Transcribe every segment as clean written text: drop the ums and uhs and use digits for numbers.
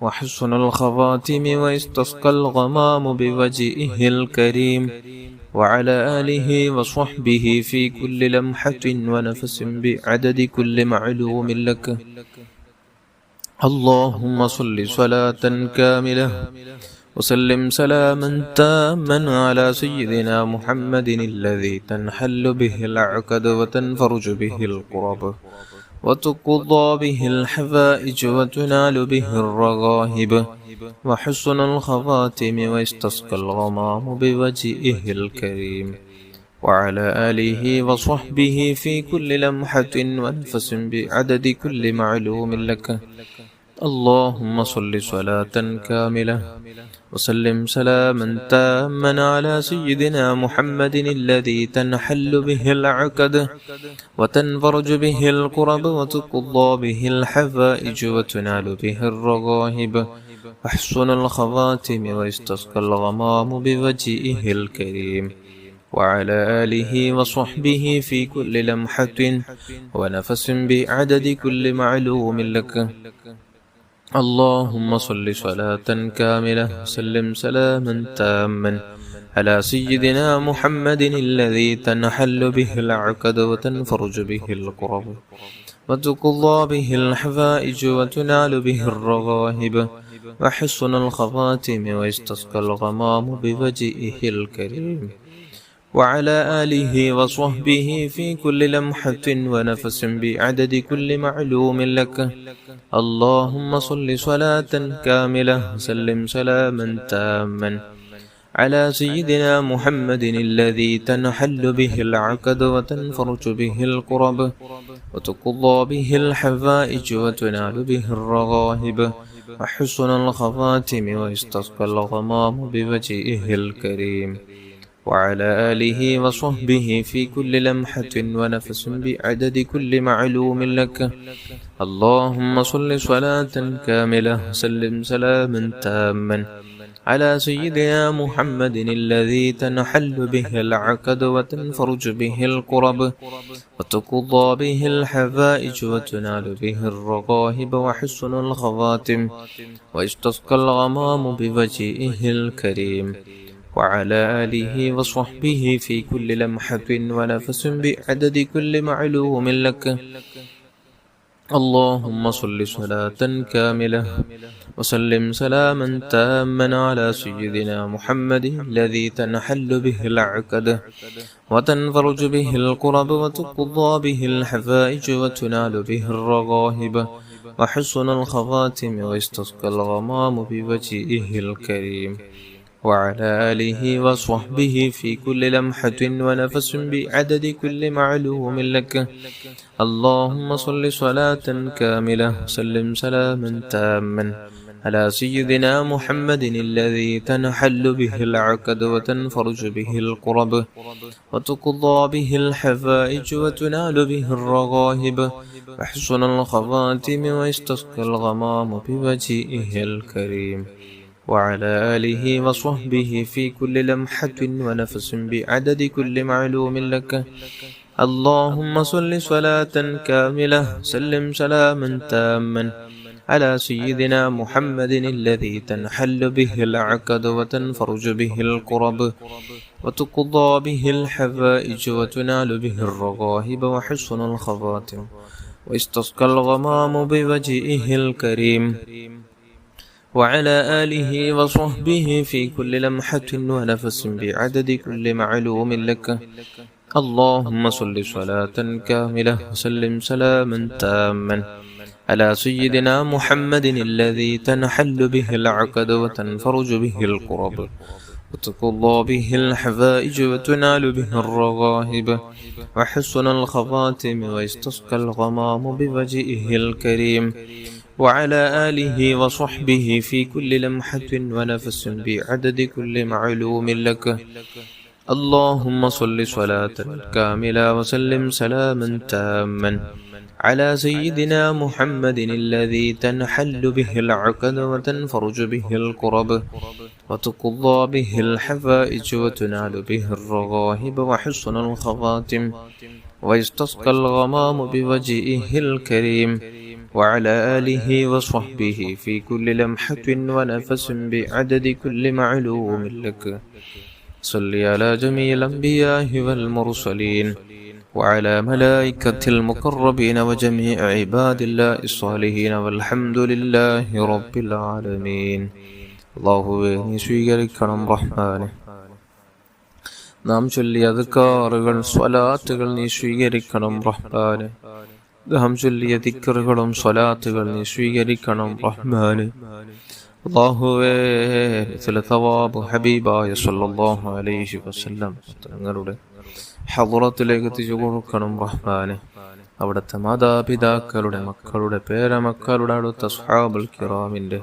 وحسن الخواتم ويستسقى الغمام بوجهه الكريم وعلى آله وصحبه في كل لمحة ونفس بعدد كل معلوم لك. اللهم صل صلاة كاملة وسلم سلاما تاما على سيدنا محمد الذي تنحل به العقد وتنفرج به الكرب وتقضى به الحوائج وتنال به الرغائب وحسن الخواتم ويستسقى الغمام بوجهه الكريم وعلى آله وصحبه في كل لمحة ونفس بعدد كل معلوم لك. اللهم صل صلاة كاملة وسلم سلاما تاما على سيدنا محمد الذي تنحل به العقد وتنفرج به الكرب وتقضى به الحوائج وتنال به الرغائب وحسن الخواتم ويستسقى الغمام بوجهه الكريم وعلى آله وصحبه في كل لمحة ونفس بعدد كل معلوم لك. اللهم صل صلاة كاملة وسلم سلاما تاما على سيدنا محمد الذي تنحل به العقد وتنفرج به الكرب وتقضى به الحوائج وتنال به الرغائب وحسن الخواتم ويستسقى الغمام بوجهه الكريم وعلى آله وصحبه في كل لمحة ونفس بعدد كل معلوم لك. اللهم صل صلاة كاملة وسلم سلاما تاما على سيدنا محمد الذي تنحل به العقد وتنفرج به الكرب وتقضى به الحوائج وتنال به الرغائب وحسن الخواتم ويستسقى الغمام بوجهه الكريم وعلى آله وصحبه في كل لمحة ونفس بعدد كل معلوم لك. اللهم صل صلاة كاملة وسلم سلاما تاما على سيدنا محمد الذي تنحل به العقد وتنفرج به الكرب وتقضى به الحوائج وتنال به الرغائب وحسن الخواتم ويستسقى الغمام بوجهه الكريم وعلى آله وصحبه في كل لمحة ونفس بعدد كل معلوم لك. اللهم صل صلاة كاملة وسلم سلاما تاما على سيدنا محمد الذي تنحل به العقد وتنفرج به الكرب وتقضى به الحوائج وتنال به الرغائب وحسن الخواتم ويستسقى الغمام بوجهه الكريم وعلى آله وصحبه في كل لمحة ونفس بعدد كل معلوم لك. اللهم صل صلاة كاملة وسلم سلاما تاما على سيدنا محمد الذي تنحل به العقد وتنفرج به الكرب وتقضى به الحوائج وتنال به الرغائب وحسن الخواتم ويستسقى الغمام بوجهه الكريم وعلى آله وصحبه في كل لمحة ونفس بعدد كل معلوم لك. اللهم صل صلاة كاملة وسلم سلاما تاما على سيدنا محمد الذي تنحل به العقد وتنفرج به الكرب وتقضى به الحوائج وتنال به الرغائب وحسن الخواتم ويستسقى الغمام بوجهه الكريم وعلى آله وصحبه في كل لمحة ونفس بعدد كل معلوم لك. اللهم صل صلاة كاملة وسلم سلاما تاما على سيدنا محمد الذي تنحل به العقد وتنفرج به الكرب وتقضى به الحوائج وتنال به الرغائب وحسن الخواتم ويستسقى الغمام بوجهه الكريم وعلى آله وصحبه في كل لمحة ونفس بعدد كل معلوم لك. اللهم صل صلاة كاملة وسلم سلاما تاما على سيدنا محمد الذي تنحل به العقد وتنفرج به الكرب وتقضى به الحوائج وتنال به الرغائب وحسن الخواتم ويستسقى الغمام بوجهه الكريم وعلى آله وصحبه في كل لمحة ونفس بعدد كل معلوم لك. صل على جميع الأنبياء والمرسلين وعلى ملائكة المقربين وجميع عباد الله الصالحين والحمد لله رب العالمين. അല്ലാഹുവേ നീ സ്വീകരിക്കണം റഹ്മാനെ. നാം ചൊല്ലിയ അദ്കാറുകൾ സ്വലാത്തുകൾ നീ സ്വീകരിക്കണം റഹ്മാനെ. നാം ചൊല്ലിയ ദിക്റുകളും സ്വലാത്തുകൾ നീ സ്വീകരിക്കണം റഹ്മാനെ. അല്ലാഹുവേ ചില തവാബ് ഹബീബായ സല്ലല്ലാഹു അലൈഹി വസല്ലം തങ്ങളുടെ ഹദ്റത്തിലേക്ക് എത്തിച്ചു കൊടുക്കണം റഹ്മാനെ. അവിടുത്തെ മാതാപിതാക്കളുടെ മക്കളുടെ പേരമക്കളുടെ അടുത്ത സ്വഹാബുൽ കിറാമിന്റെ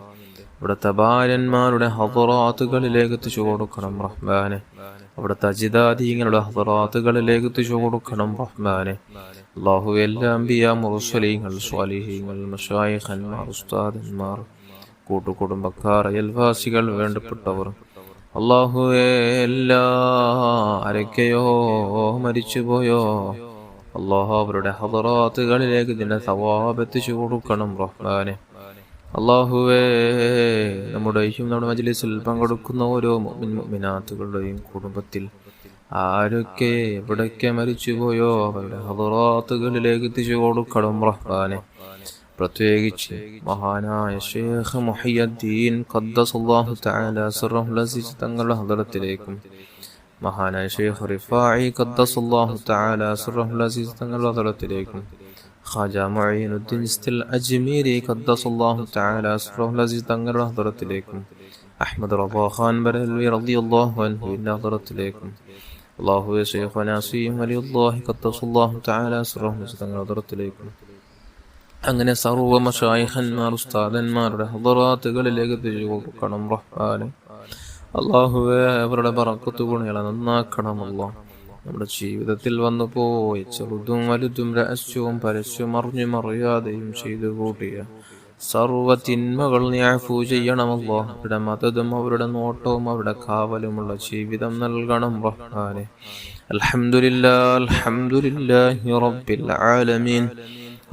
അവിടുത്തെ ഭാര്യന്മാരുടെ ഹദ്റാത്തുകളിലേക്ക് എത്തിച്ചു കൊടുക്കണം റഹ്മാനെ. അവിടുത്തെ അജിദാദീങ്ങളുടെ ഹദ്റാത്തുകളിലേക്ക് എത്തിച്ചു കൊടുക്കണം റഹ്മാനെ. അല്ലാഹുവേ എല്ലാ അംബിയാ മുർസലീങ്ങൾ സ്വാലിഹീങ്ങൾ മശായിഖന്മാർ ഉസ്താദന്മാർ കൂട്ടുകുടുംബക്കാർ അയൽവാസികൾ വേണ്ടപ്പെട്ടവർ അല്ലാഹുവേ എല്ലാ ആരൊക്കെയോ മരിച്ചുപോയോ അല്ലാഹു അവരുടെ ഹദ്റാത്തുകളിലേക്ക് ഇതിന്റെ സവാബ് എത്തിച്ചു കൊടുക്കണം റഹ്മാനെ. അല്ലാഹുവേ നമ്മുടെ മജ്ലിസിൽ പങ്കെടുക്കുന്ന ഓരോ മുഅ്മിനാത്തുകളുടെയും കുടുംബത്തിൽ ആരൊക്കെ എവിടൊക്കെ മരിച്ചുപോയോ അവരുടെ ഹദ്റാത്തുകളിലേക്ക് എത്തിച്ചു കൊടുക്കണം റഹ്മാനെ. പ്രത്യേകിച്ച് മഹാനായ ശൈഖ് മുഹിയുദ്ദീൻ ഖദ്ദസല്ലാഹു തആല സിർറഹുൽ അസീസ് തങ്ങളുടെ ഹദ്റത്തിലേക്കും മഹാനായ ശൈഖ് റിഫാഇ ഖദ്ദസല്ലാഹു തആല സിർറഹുൽ അസീസ് തങ്ങളുടെ ഹദ്റത്തിലേക്കും ഖാജ മുഈനുദ്ദീൻ ഇസ്തിൽ അജ്മീരി ഖദ്ദസല്ലാഹു തആല സിർറഹുൽ അസീസ് തങ്ങളുടെ ഹദ്റത്തിലേക്കും അഹ്മദ് റളാ ഖാൻ ബറൽവി റളിയല്ലാഹു അൻഹു ഹദ്റത്തിലേക്കും അല്ലാഹുവേ ശൈഖ് നസീം വലിയുല്ലാഹി ഖദ്ദസല്ലാഹു തആല സിർറഹുൽ അസീസ് തങ്ങളുടെ ഹദ്റത്തിലേക്കും അങ്ങനെ സർവ്വ മശായിഖന്മാർ ഉസ്താദന്മാരുടെ ഹദ്റാത്തുകളിലേക്ക് എത്തിച്ചു കൊടുക്കണം റഹ്മാനെ. അല്ലാഹുവേ അവരുടെ ബറക്കത്ത് ഗുണങ്ങളെ നന്നാക്കണമല്ലോ. നമ്മുടെ ജീവിതത്തിൽ വന്നു പോയി ചെറുതും വലുതും രഹസ്യവും പരസ്യവും അറിഞ്ഞും അറിയാതെയും ചെയ്തു കൂട്ടിയ സർവ്വ തിന്മകൾ നീ അഫൂ ചെയ്യണമല്ലോ. അവരുടെ മദതും അവരുടെ നോട്ടവും അവരുടെ കാവലുമുള്ള ജീവിതം നൽകണം റഹ്മാനെ. അൽഹംദുലില്ലാഹ് അൽഹംദുലില്ലാഹി റബ്ബിൽ ആലമീൻ.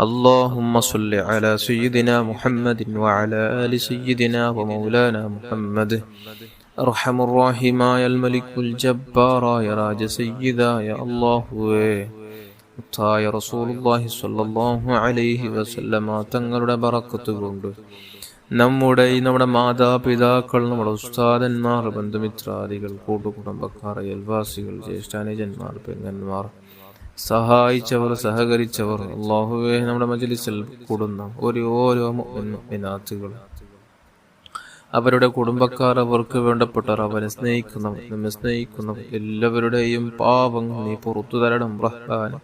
اللهم صل على سيدنا محمد وعلى آل سيدنا ومولانا محمد. أرحم الراحمين يا الملك الجبار يا راج سيدا يا الله يا رسول الله صلى الله عليه وسلم തങ്ങളുടെ ബറക്കത്ത് കൊണ്ട് നമ്മുടെ മാതാപിതാക്കൾ നമ്മുടെ ഉസ്താദന്മാർ ബന്ധുമിത്രാദികൾ കൂട്ടുകുടുംബക്കാർ അയൽവാസികൾ ജ്യേഷ്ഠാനുജന്മാർ പെങ്ങന്മാർ സഹായിച്ചവർ സഹകരിച്ചവർ അല്ലാഹുവേ നമ്മുടെ മജ്ലിസിൽ കൂടുന്ന ഓരോ മുഅ്മിനാത്തുകൾ അവരുടെ കുടുംബക്കാർ അവർക്ക് വേണ്ടപ്പെട്ടവർ അവരെ സ്നേഹിക്കുന്നവർ നമ്മെ സ്നേഹിക്കുന്നവർ എല്ലാവരുടെയും പാപങ്ങൾ നീ പുറത്തു തരണം റഹ്മാനെ.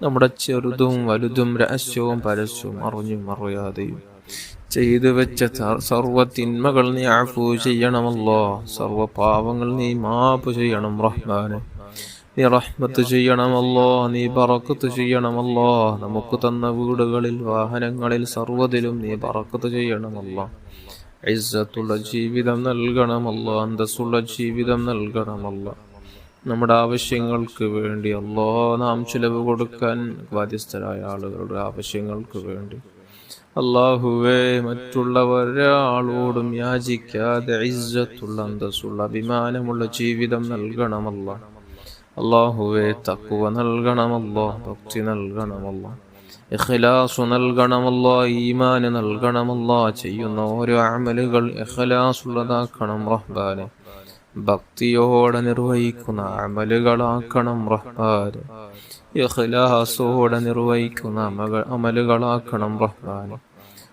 നമ്മുടെ ചെറുതും വലുതും രഹസ്യവും പരസ്യവും അറിഞ്ഞും അറിയാതെയും ചെയ്തു വെച്ച സർവ്വ തിന്മകൾ നീ അഫൂ ചെയ്യണമല്ലോ. സർവ്വ പാപങ്ങൾ നീ മാപ്പ് ചെയ്യണം റഹ്മാനെ. നീ റഹ്മത്ത് ചെയ്യണമല്ലോ. നീ ബറക്കത്ത് ചെയ്യണമല്ലോ. നമുക്ക് തന്ന വീടുകളിൽ വാഹനങ്ങളിൽ സർവ്വതിലും നീ ബറക്കത്ത് ചെയ്യണമല്ലോ. ഇസ്സത്തുള്ള ജീവിതം നൽകണമല്ലോ. അന്തസ്സുള്ള ജീവിതം നൽകണമല്ലോ. നമ്മുടെ ആവശ്യങ്ങൾക്ക് വേണ്ടി അല്ലോ നാം ചിലവ് കൊടുക്കാൻ ബാധ്യസ്ഥരായ ആളുകളുടെ ആവശ്യങ്ങൾക്ക് വേണ്ടി അല്ലാഹുവേ മറ്റുള്ളവരാളോടും യാചിക്കാതെ ഇസ്സത്തുള്ള അന്തസ്സുള്ള അഭിമാനമുള്ള ജീവിതം നൽകണമല്ലോ. അല്ലാഹുവേ തഖ്വ നൽകണമല്ലോ. ഭക്തി നൽകണമല്ലോ. ഇഖ്ലാസ് നൽകണമല്ലോ. ഈമാൻ നൽകണമല്ലോ. ചെയ്യുന്ന ഓരോ അമലുകൾ ഇഖ്ലാസുള്ളതാക്കണം റഹ്മാനെ. ഭക്തിയോടെ നിർവഹിക്കുന്ന അമലുകളാക്കണം റഹ്മാനെ. ഇഖ്ലാസോടെ നിർവഹിക്കുന്ന അമലുകളാക്കണം റഹ്മാനെ.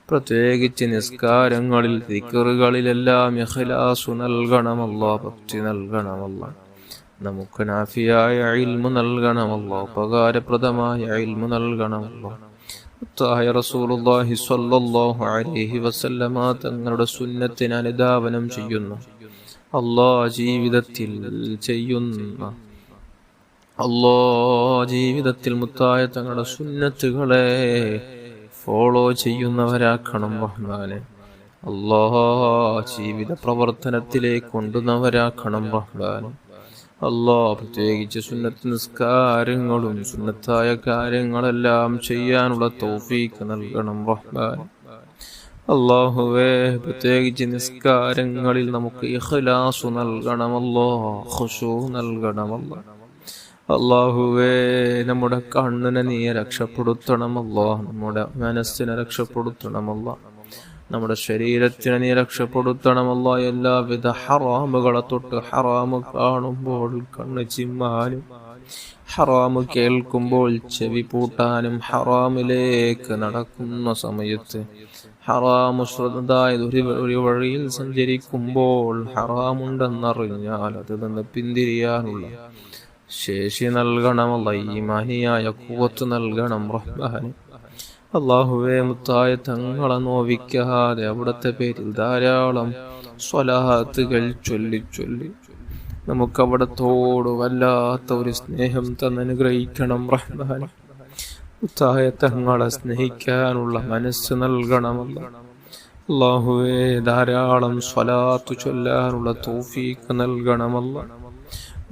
പ്രത്യേകിച്ച് നിസ്കാരങ്ങളിൽ ദിക്റുകളിലെല്ലാം ഇഖ്ലാസ് നൽകണമല്ലോ. ഭക്തി നൽകണമല്ലോ. നമുക്ക് നാഫിയായ ഇൽമു നൽകണമല്ലോ. ഉപകാരപ്രദമായ ഇൽമു നൽകണമല്ലോ. റസൂലുള്ളാഹി സ്വല്ലല്ലാഹു അലൈഹി വസല്ലമ തങ്ങളുടെ സുന്നത്തിനെ അനുധാവനം ചെയ്യുന്നു ജീവിതത്തിൽ മുത്തായ തങ്ങളുടെ സുന്നത്തുകളെ ഫോളോ ചെയ്യുന്നവരാക്കണം റഹ്മാനെ. ജീവിത പ്രവർത്തനത്തിലേക്ക് കൊണ്ടുവന്നവരാക്കണം റഹ്മാനെ. അല്ലാ, പ്രത്യേകിച്ച് സുന്നത്ത് നിസ്കാരങ്ങളും സുന്നത്തായ കാര്യങ്ങളെല്ലാം ചെയ്യാനുള്ള തൗഫീഖ് നൽകണം റഹ്മാൻ. അല്ലാഹുവേ, പ്രത്യേകിച്ച് നിസ്കാരങ്ങളിൽ നമുക്ക് ഇഖ്ലാസ് നൽകണമല്ലോ, ഖുശൂ നൽകണമല്ലോ. അല്ലാഹുവേ, നമ്മുടെ കണ്ണിനെ നീ രക്ഷപ്പെടുത്തണമല്ലോ, നമ്മുടെ മനസ്സിനെ രക്ഷപ്പെടുത്തണമല്ലോ, നമ്മുടെ ശരീരത്തിനെ നീ രക്ഷപ്പെടുത്തണമല്ലോ. എല്ലാവിധ ഹറാമുകളെ തൊട്ട് ഹറാമ് കാണുമ്പോൾ കണ്ണ് ചിമ്മാനും, ഹറാമ് കേൾക്കുമ്പോൾ ചെവി പൂട്ടാനും, ഹറാമിലേക്ക് നടക്കുന്ന സമയത്ത് ഹറാമ് ശ്രദ്ധതായത് ഒരു വഴിയിൽ സഞ്ചരിക്കുമ്പോൾ ഹറാമുണ്ടെന്നറിഞ്ഞാൽ അതിൽ നിന്ന് പിന്തിരിയാനുള്ള ശേഷി നൽകണമല്ല, ഈമാനിയായ ഖുവത്ത് നൽകണം റഹ്മാൻ. അല്ലാഹുവേ, മുത്തായ തങ്ങളെ നോവിക്കാതെ അവിടുത്തെ പേരിൽ ധാരാളം സ്വലാത്തുകൾ ചൊല്ലി ചൊല്ലി നമുക്ക് അവിടത്തോട് വല്ലാത്ത ഒരു സ്നേഹം തന്നനുഗ്രഹിക്കണം റഹ്മാൻ. മുത്തായ തങ്ങളെ സ്നേഹിക്കാനുള്ള മനസ്സ് നൽകണമല്ല. അല്ലാഹുവേ, ധാരാളം സ്വലാത്ത് ചൊല്ലാനുള്ള തൗഫീഖ് നൽകണമല്ല.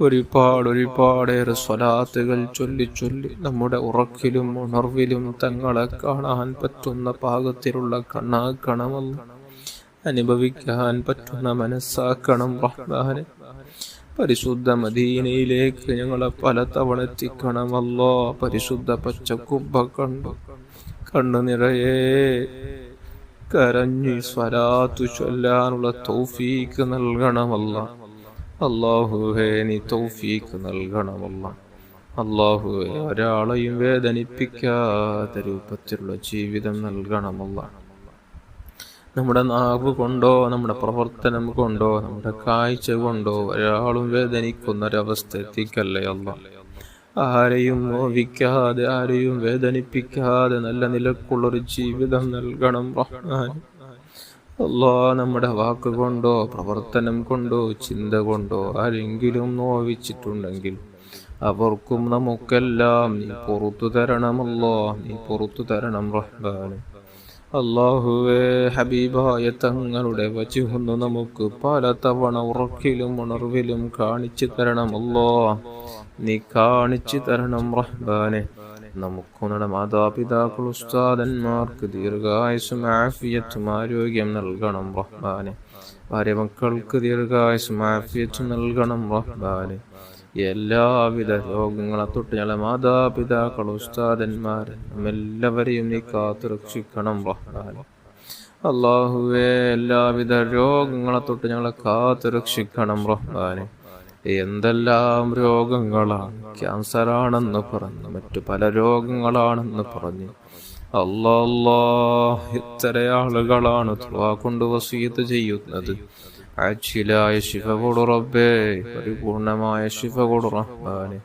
ഒരുപാടേറെ സ്വലാത്തുകൾ ചൊല്ലി ചൊല്ലി നമ്മുടെ ഉറക്കിലും ഉണർവിലും തങ്ങളെ കാണാൻ പറ്റുന്ന പാകത്തിലുള്ള കണ്ണാക്കണമല്ല, അനുഭവിക്കാൻ പറ്റുന്ന മനസ്സാക്കണം റഹ്മാനെ. പരിശുദ്ധ മദീനയിലേക്ക് ഞങ്ങളെ പലതവണ എത്തിക്കണമല്ലോ. പരിശുദ്ധ പച്ചക്കുബ്ബ കണ്ണു നിറയെ കരഞ്ഞി സ്വലാത്തു ചൊല്ലാനുള്ള തൗഫീഖ് നൽകണമല്ല. അല്ലാഹുവേ, നീ തൗഫീഖ് നൽകണമല്ല. അല്ലാഹുവേ, ഒരാളെയും വേദനിപ്പിക്കാത്ത രൂപത്തിലുള്ള ജീവിതം നൽകണമല്ല. നമ്മുടെ നാവ് കൊണ്ടോ നമ്മുടെ പ്രവർത്തനം കൊണ്ടോ നമ്മുടെ കാഴ്ച കൊണ്ടോ ഒരാളും വേദനിക്കുന്നൊരവസ്ഥ എത്തിക്കല്ലേ അല്ല. ആരെയും നോവിക്കാതെ ആരെയും വേദനിപ്പിക്കാതെ നല്ല നിലക്കുള്ളൊരു ജീവിതം നൽകണം റഹ്മാൻ. അല്ലാ, നമ്മുടെ വാക്കുകൊണ്ടോ പ്രവർത്തനം കൊണ്ടോ ചിന്ത കൊണ്ടോ ആരെങ്കിലും നോവിച്ചിട്ടുണ്ടെങ്കിൽ അവർക്കും നമുക്കെല്ലാം നീ പുറത്തു തരണമല്ലോ, നീ പുറത്തു തരണം റഹ്മാൻ. അല്ലാഹുവേ, ഹബീബായ തങ്ങളുടെ വജ്ഹൊന്നു നമുക്ക് പലതവണ ഉറക്കിലും ഉണർവിലും കാണിച്ചു തരണമല്ലോ, നീ കാണിച്ചു തരണം റഹ്മാനെ. നമുക്ക് നമ്മുടെ മാതാപിതാക്കൾ ഉസ്താദന്മാർക്ക് ദീർഘായുസ്സും ആഫിയത്തും ആരോഗ്യം നൽകണം റഹ്മാനെ. ഭാര്യ മക്കൾക്ക് ദീർഘായുസ്സും ആഫിയത്തും നൽകണം റഹ്മാനെ. എല്ലാവിധ രോഗങ്ങളെ തൊട്ട് ഞങ്ങളെ മാതാപിതാക്കൾ ഉസ്താദന്മാരെ എല്ലാവരെയും നീ കാത്തു രക്ഷിക്കണം റഹ്മാനെ. അല്ലാഹുവേ, എല്ലാവിധ രോഗങ്ങളെ തൊട്ട് ഞങ്ങളെ കാത്തു രക്ഷിക്കണം റഹ്മാനെ. എന്തെല്ലാം രോഗങ്ങളാണ്, ക്യാൻസറാണെന്ന് പറഞ്ഞു, മറ്റു പല രോഗങ്ങളാണെന്ന് പറഞ്ഞു. അല്ലാ, ഇത്ര ആളുകളാണ് ദുആ കൊണ്ട് വസിയത്ത് ചെയ്യുന്നത്. ആജിലായ ശിഫ കൊടു റബ്ബേ, പരിപൂർണമായ ശിഫ കൊടു റഹ്മാനെ.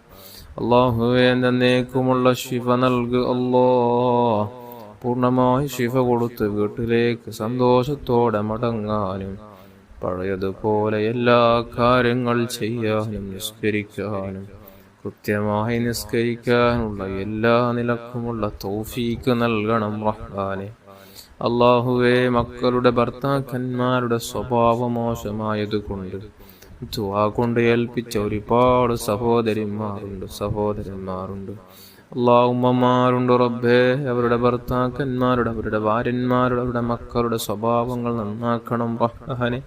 അല്ലാഹുവേ, എന്നേക്കുമുള്ള ശിഫ നൽകു അല്ലാ. പൂർണ്ണമായ ശിഫ കൊടുത്ത് വീട്ടിലേക്ക് സന്തോഷത്തോടെ മടങ്ങാനും പഴയതുപോലെ എല്ലാ കാര്യങ്ങൾ ചെയ്യാനും നിസ്കരിക്കാനും കൃത്യമായി നിസ്കരിക്കാനുള്ള എല്ലാ നിലക്കുമുള്ള തൗഫീഖ് നൽകണം റഹ്മാനെ. അല്ലാഹുവേ, മക്കളുടെ ഭർത്താക്കന്മാരുടെ സ്വഭാവം മോശമായതുകൊണ്ട് ദുആ കൊണ്ട് ഏൽപ്പിച്ച ഒരുപാട് സഹോദരന്മാരുണ്ട് ഉമ്മമാരുണ്ട് റബ്ബേ. അവരുടെ ഭർത്താക്കന്മാരുടെ, അവരുടെ ഭാര്യന്മാരുടെ, അവരുടെ മക്കളുടെ സ്വഭാവങ്ങൾ നന്നാക്കണം റഹ്മാനെ.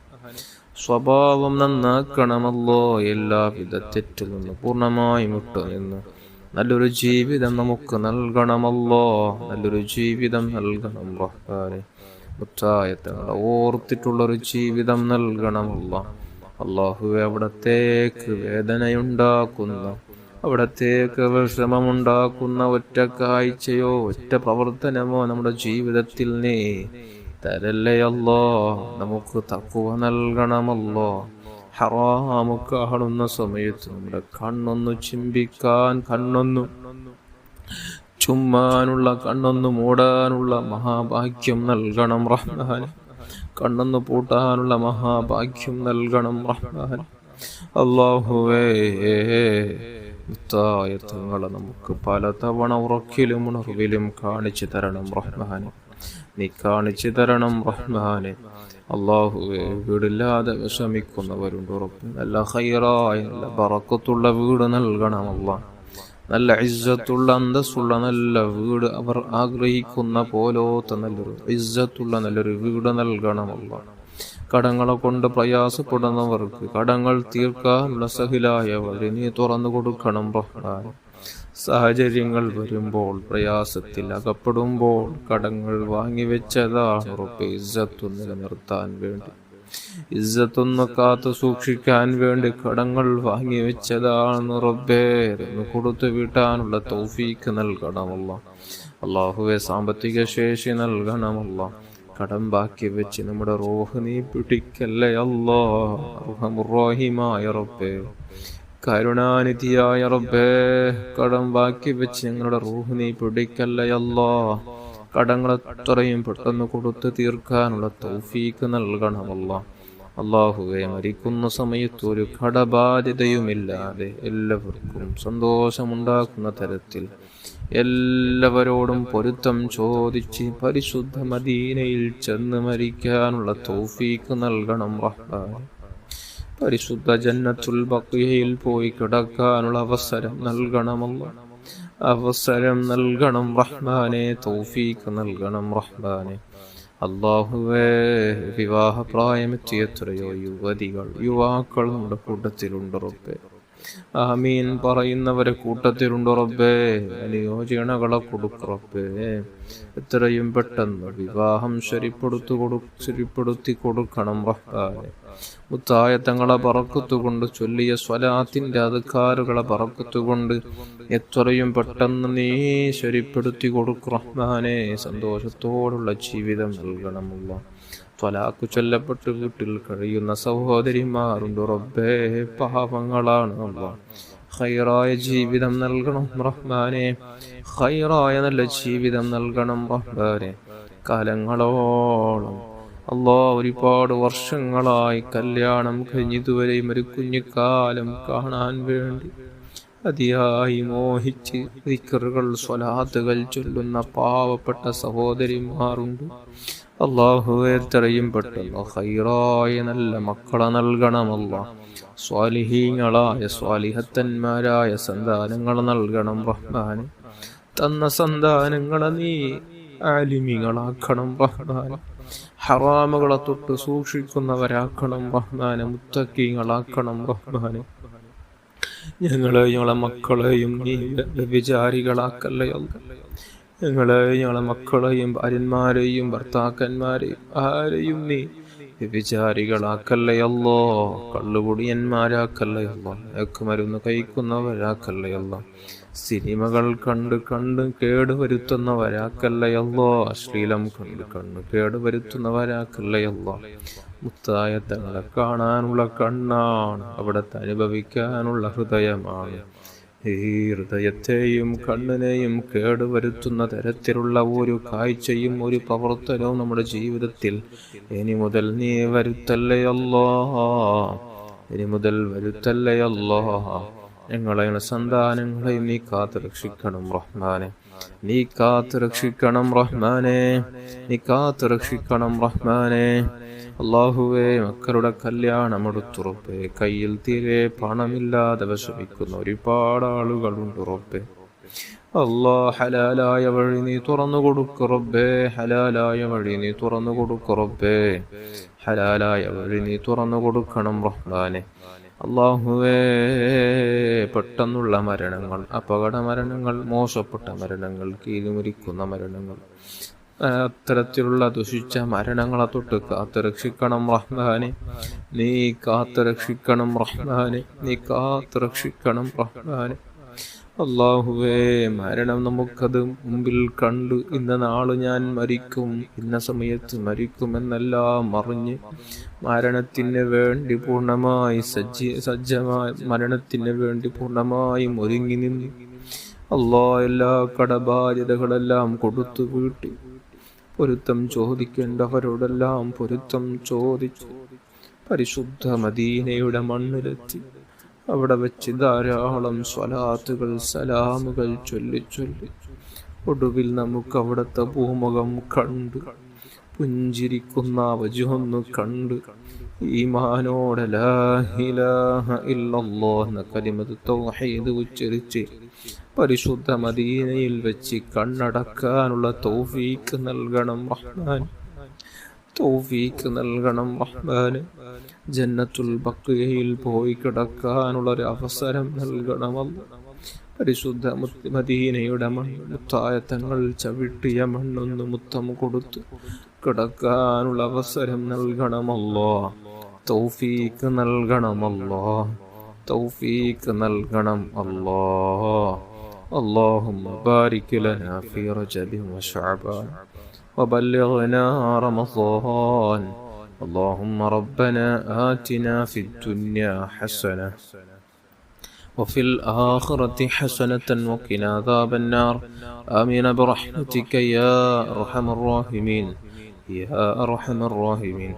സ്വഭാവം നന്നാക്കണമല്ലോ. എല്ലാവിധ തെറ്റിൽ നിന്ന് പൂർണ്ണമായി വിട്ടുനിന്ന് നല്ലൊരു ജീവിതം നമുക്ക് നൽകണമല്ലോ, നല്ലൊരു ജീവിതം നൽകണം റഹ്മാനെ. മുത്തായത്തങ്ങളെ ഓർത്തിട്ടുള്ളൊരു ജീവിതം നൽകണമല്ലോ. അല്ലാഹുവേ, അവിടത്തേക്ക് വേദനയുണ്ടാക്കുന്ന, അവിടത്തേക്ക് വിഷമമുണ്ടാക്കുന്ന ഒറ്റ കാഴ്ചയോ ഒറ്റ പ്രവർത്തനമോ നമ്മുടെ ജീവിതത്തിൽ നീ തരല്ലേ അല്ലോ. നമുക്ക് തഖ്വ നൽകണമല്ലോ. ഹറാമ് കാണുന്ന സമയത്ത് നമ്മുടെ കണ്ണൊന്നു ചിമ്പിക്കാൻ, കണ്ണൊന്നു ചുമ്മാനുള്ള, കണ്ണൊന്നു മൂടാനുള്ള മഹാഭാഗ്യം നൽകണം റഹ്മാൻ. കണ്ണൊന്നു പൂട്ടാനുള്ള മഹാഭാഗ്യം നൽകണം റഹ്മാൻ. അല്ലാഹുവേ, തങ്ങളെ നമുക്ക് പലതവണ ഉറക്കിലും ഉണർവിലും കാണിച്ചു തരണം റഹ്മാനെ. നീ കാണിച്ചു തരണം റഹ്മാനെ. അള്ളാഹുവേ, വീടില്ലാതെ വിഷമിക്കുന്നവരുണ്ട് റബ്ബേ. നല്ല ഖൈറായ നല്ല ബറക്കത്തുള്ള വീട് നൽകണം അല്ലാഹ്. നല്ല ഇസ്സത്തുള്ള അന്തസ്സുള്ള നല്ല വീട് അവർ ആഗ്രഹിക്കുന്ന പോലത്തെ നല്ലൊരു ഇസ്സത്തുള്ള നല്ലൊരു വീട് നൽകണം അല്ലാഹ്. കടങ്ങളെ കൊണ്ട് പ്രയാസപ്പെടുന്നവർക്ക് കടങ്ങൾ തീർക്കാനുള്ള സഹിലായ വഴി നീ തുറന്നു കൊടുക്കണം റഹ്മാൻ. സാഹചര്യങ്ങൾ വരുമ്പോൾ, പ്രയാസത്തിൽ അകപ്പെടുമ്പോൾ കടങ്ങൾ വാങ്ങിവെച്ചതാണ് റബ്ബേ ഇസ്സത്ത് നിലനിർത്താൻ വേണ്ടി, ഇസ്സത്തൊന്ന് കാത്തു സൂക്ഷിക്കാൻ വേണ്ടി കടങ്ങൾ വാങ്ങിവെച്ചതാണ് റബ്ബേ. എന്ന് കൊടുത്തു വീട്ടാനുള്ള തൗഫീക്ക് നൽകണമല്ല. അള്ളാഹുവെ, സാമ്പത്തിക ശേഷി നൽകണമല്ല. കടം ബാക്കി വെച്ച് നമ്മുടെ റൂഹ് നീ പിടിക്കല്ലേ അല്ലാ. റഹീമായ റബ്ബേ, കരുണാനിധിയായ റബ്ബേ, കടം ബാക്കി വെച്ച് ഞങ്ങളുടെ റൂഹ് നീ പിടിക്കല്ലേ അല്ലാ. കടങ്ങൾ എത്രയും പെട്ടെന്ന് കൊടുത്തു തീർക്കാനുള്ള തൗഫീക്ക് നൽകണമല്ല. അള്ളാഹുവെ, മരിക്കുന്ന സമയത്ത് ഒരു കടബാധ്യതയുമില്ലാതെ എല്ലാവർക്കും സന്തോഷമുണ്ടാക്കുന്ന തരത്തിൽ എല്ലാവരോടും പൊരുത്തം ചോദിച്ച് പരിശുദ്ധ മദീനയിൽ ചെന്ന് മരിക്കാനുള്ള തൗഫീക്ക് നൽകണം റഹ്മാൻ. പരിശുദ്ധ ജന്നത്തുൽ ബഖിയയിൽ പോയി കിടക്കാനുള്ള അവസരം നൽകണമല്ല. അവസരം നൽകണം റഹ്മാനെ, തൗഫീക്ക് നൽകണം റഹ്മാനെ. അല്ലാഹുവേ, വിവാഹപ്രായമെത്തിയ എത്രയോ യുവതികൾ യുവാക്കൾ നമ്മുടെ കൂട്ടത്തിലുണ്ട് റബ്ബേ. ആമീൻ പറയുന്നവരെ കൂട്ടത്തിലുണ്ട് റബ്ബേ. അനുയോജനകളെ കൊടുക്ക് റബ്ബേ. എത്രയും പെട്ടെന്ന് വിവാഹം ശരിപ്പെടുത്തി കൊടുക്കണം റഹ്മാനെ. മുത്തായ തങ്ങളെ ബറക്കത്തുകൊണ്ട് ചൊല്ലിയ സ്വലാത്തിന്റെ അദ്കാറുകളെ ബറക്കത്തുകൊണ്ട് എത്രയും പെട്ടെന്ന് നീ ശരിപ്പെടുത്തി കൊടുക്കും റഹ്മാനെ. സന്തോഷത്തോടുള്ള ജീവിതം നൽകണമല്ല. ത്വലാഖ് ചൊല്ലപ്പെട്ട് വീട്ടിൽ കഴിയുന്ന സഹോദരിമാരുണ്ട് റബ്ബേ, പാവങ്ങളാണ് അല്ലാഹ്. ഖൈറായ ജീവിതം നൽകണം റഹ്മാനെ. ഖൈറായ നല്ല ജീവിതം നൽകണം റഹ്മാനെ. കാലങ്ങളോളം അല്ലാഹ്, ഒരുപാട് വർഷങ്ങളായി കല്യാണം കഴിഞ്ഞിതുവരെയും ഒരു കുഞ്ഞുകാലം കാണാൻ വേണ്ടി അതിയായി മോഹിച്ച് ദിക്റുകൾ സ്വലാത്തുകൾ ചൊല്ലുന്ന പാവപ്പെട്ട സഹോദരിമാരുണ്ട്. അല്ലാഹുവേ, എത്രയും പെട്ടെന്ന് ഖൈറായ നല്ല മക്കളെ നൽകണമല്ല. സ്വാലിഹീങ്ങളായ സ്വാലിഹത്തന്മാരായ സന്താനങ്ങളെ നൽകണം റഹ്മാൻ. തന്ന സന്താനങ്ങളെ നീ ആലിമീങ്ങളാക്കണം റഹ്മാൻ. ഹറാമുകളെ തൊട്ട് സൂക്ഷിക്കുന്നവരാക്കണം റഹ്മാനെ. മുത്തഖീങ്ങളാക്കണം റഹ്മാനെ. ഞങ്ങളെ മക്കളെയും നീ വ്യഭിചാരികളാക്കല്ലേ അല്ലാഹ്. ഞങ്ങളെ മക്കളെയും ഭാര്യന്മാരെയും ഭർത്താക്കന്മാരെയും ആരെയും നീ വ്യഭിചാരികളാക്കല്ലേ അല്ലാ. കള്ളുകുടിയന്മാരാക്കല്ലേ അല്ലാ. മയക്കുമരുന്ന് കഴിക്കുന്നവരാക്കല്ലേ അല്ലാ. സിനിമകൾ കണ്ട് കേടുവരുത്തുന്നവരാക്കല്ലേ അല്ലാ. അശ്ലീലം കണ്ട് കേടുവരുത്തുന്നവരാക്കല്ലേ അല്ലാ. മുത്തായ തങ്ങളെ കാണാനുള്ള കണ്ണാണ്, അവിടത്തെ അനുഭവിക്കാനുള്ള ഹൃദയമാണ്. ഈ ഹൃദയത്തെയും കണ്ണിനെയും കേടുവരുത്തുന്ന തരത്തിലുള്ള ഒരു കാഴ്ചയും ഒരു പ്രവർത്തനവും നമ്മുടെ ജീവിതത്തിൽ ഇനി മുതൽ നീ വരുത്തല്ലേ അല്ലാ. ഇനി മുതൽ വരുത്തല്ലേ അല്ലാ. ഞങ്ങളെ സന്താനങ്ങളെയും നീ കാത്തു രക്ഷിക്കണം റഹ്മാനെ. നീ കാത്തു രക്ഷിക്കണം റഹ്മാനെ. നീ കാത്തു രക്ഷിക്കണം റഹ്മാനെ. അല്ലാഹുവേ, മക്കളുടെ കല്യാണം എടുത്തുറപ്പേ. കയ്യിൽ തീരെ പണമില്ലാതെ വിഷമിക്കുന്ന ഒരുപാട് ആളുകളുണ്ട് റബ്ബേ. അല്ലാ, ഹലാലായ വഴി നീ തുറന്നു കൊടുക്ക് റബ്ബേ. ഹലാലായ വഴി നീ തുറന്നു കൊടുക്ക് റബ്ബേ. ഹലാലായ വഴി നീ തുറന്നു കൊടുക്കണം റഹ്മാനെ. അല്ലാഹുവേ, പെട്ടെന്നുള്ള മരണങ്ങൾ, അപകട മരണങ്ങൾ, മോശപ്പെട്ട മരണങ്ങൾ, കീഴുമുറിക്കുന്ന മരണങ്ങൾ, അത്തരത്തിലുള്ള ദുഷിച്ച മരണങ്ങളെ തൊട്ട് കാത്തു രക്ഷിക്കണം റഹ്മാനെ. നീ കാത്തു രക്ഷിക്കണം റഹ്മാനെ. നീ കാത്തു രക്ഷിക്കണം റഹ്മാനെ. അല്ലാഹുവേ, മരണം നമുക്കത് മുമ്പിൽ കണ്ട് ഇന്ന നാള് ഞാൻ മരിക്കും, ഇന്ന സമയത്ത് മരിക്കുമെന്നെല്ലാം അറിഞ്ഞ് മരണത്തിന് വേണ്ടി പൂർണ്ണമായി സജ്ജമായി മരണത്തിന് വേണ്ടി പൂർണ്ണമായും ഒരുങ്ങി നിന്ന് അല്ലാ, എല്ലാ കടബാധ്യതകളെല്ലാം കൊടുത്തു വീട്ടി പൊരുത്തം ചോദിക്കേണ്ടവരോടെല്ലാം പൊരുത്തം ചോദിച്ചു പരിശുദ്ധ മദീനയുടെ മണ്ണിലെത്തി അവിടെ വെച്ച് ധാരാളം സ്വലാത്തുകൾ സലാമുകൾ ചൊല്ലി ഒടുവിൽ നമുക്ക് അവിടുത്തെ ഭൂമുഖം കണ്ട് പുഞ്ചിരിക്കുന്ന വജുഹൊന്നു കണ്ട് ഈമാനോടെ ലാ ഇലാഹ ഇല്ലല്ലാഹ് എന്ന കലിമത്ത് തൗഹീദ് ഉച്ചരിച്ച് പരിശുദ്ധ മദീനയിൽ വെച്ച് കണ്ണടക്കാനുള്ള തൗഫീക്ക് നൽകണം റഹ്മാൻ. തൗഫീക്ക് നൽകണം റഹ്മാൻ. ജന്നത്തുൽ ബഖിയയിൽ പോയി കിടക്കാനുള്ള ഒരു അവസരം നൽകണം അല്ലാഹ്. പരിശുദ്ധ മദീനയുടെ മുത്തായ തങ്ങൾ ചവിട്ടിയ മണ്ണൊന്ന് മുത്തം കൊടുത്ത് കിടക്കാനുള്ള അവസരം നൽകണമല്ലോ. തൗഫീക്ക് നൽകണമല്ലോ. തൗഫീക്ക് നൽകണം അല്ലോ. اللهم بارك لنا في رجب وشعبان وبلغنا رمضان. اللهم ربنا آتنا في الدنيا حسنة وفي الآخرة حسنة وقنا عذاب النار. آمين برحمتك يا أرحم الراحمين يا أرحم الراحمين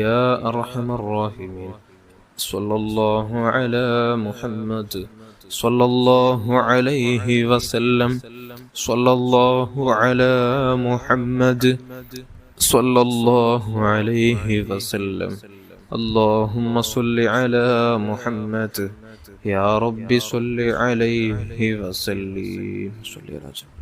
يا أرحم الراحمين. صلى الله على محمد صلى الله عليه وسلم. صلى الله على محمد صلى الله عليه وسلم. اللهم صل على محمد يا رب صل عليه وسلم. صل على